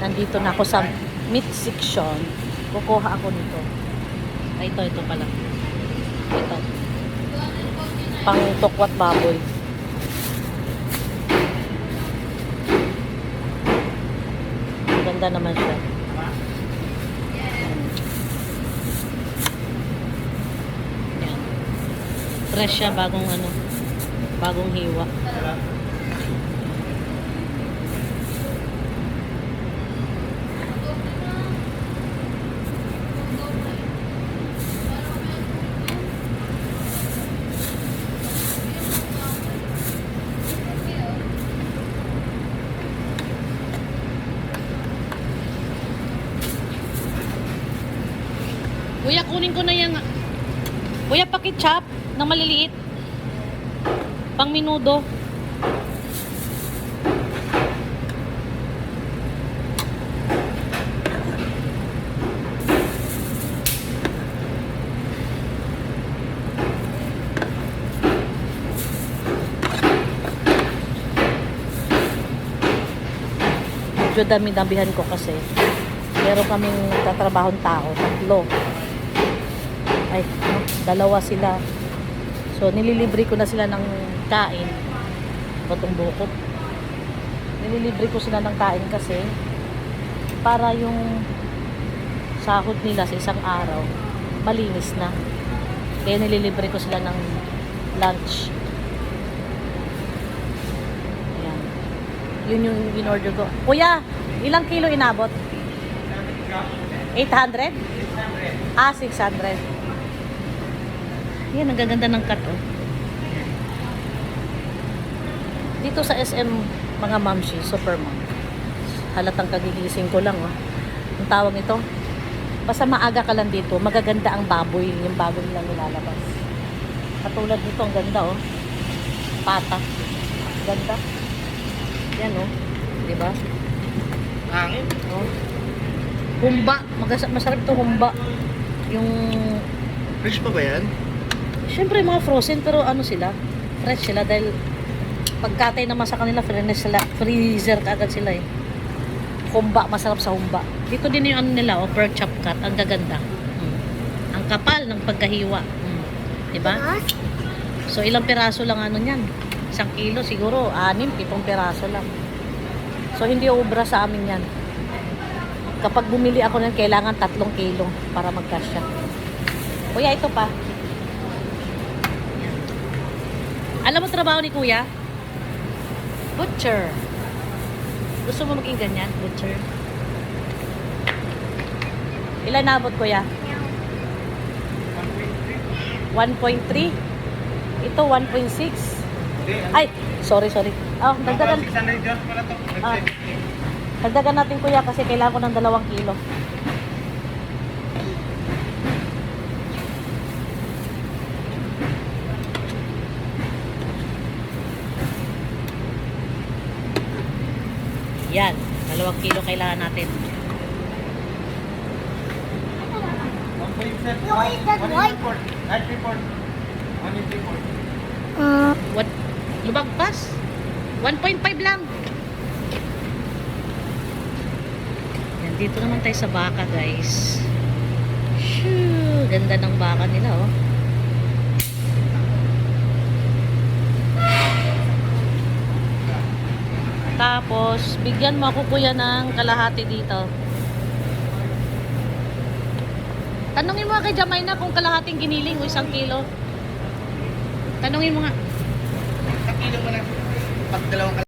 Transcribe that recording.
Nandito na ako sa meat section. Kukuha ako nito. Ay, ito pala. Ito. Pang tokwat baboy. Ganda naman siya. Yan. Fresh siya, bagong hiwa. Kuya, kunin ko na yung... Kuya, pakichop ng maliliit. Pang minudo. Medyo dami-damihan ko kasi. Meron kaming tatrabahong tao, 3. Ay, 2 sila. So, nililibre ko na sila ng kain. Batong bukot. Nililibre ko sila ng kain kasi para yung sahod nila sa isang araw malinis na. Kaya nililibre ko sila ng lunch. Ayan. Yun yung in-order ko. Kuya, ilang kilo inabot? 800? 600. Yan, ang gaganda ng cut, oh. Dito sa SM, mga mamshi, super mom. Halatang kagigising ko lang, oh. Ang tawag nito, basta maaga ka lang dito, magaganda ang baboy, yung baboy nilang nilalabas. Katulad nito, ang ganda, oh. Pata. Ganda. Yan, oh. Diba? Hangin. Oh. Humba. Masarap ito, humba. Yung... Fresh pa ba yan? Siyempre mga frozen pero sila, fresh sila dahil pagkatay naman sa kanila freezer kaagad sila eh. Humba, masarap sa humba. Dito din yung nila, pork chop cut, ang gaganda. Ang kapal ng pagkahiwa. Diba? So ilang piraso lang niyan? 1 kilo siguro, 6-7 piraso lang. So hindi obra sa amin yan. Kapag bumili ako niyan, kailangan 3 kilo para magkasya. Kuya, ito pa. Alam mo trabaho ni Kuya? Butcher. Gusto mo maging ganyan? Butcher. Ilan nabot, Kuya? 1.3. Ito 1.6. Ay, sorry. Oh, dagdagan. 600 Diyos pala to. Dagdagan natin, Kuya, kasi kailangan ko ng 2 kilo. Yan, 2 kilo kailangan natin. What? Lumagpas? 1.5 lang. Yan, dito naman tayo sa baka, guys. Shoo, ganda ng baka nila, oh. Tapos, bigyan mo ako, Kuya, ng kalahati dito. Tanungin mo nga kay Jamaina kung kalahating giniling o 1 kilo. Tanungin mo nga. 1 kilo mo na. Pag 2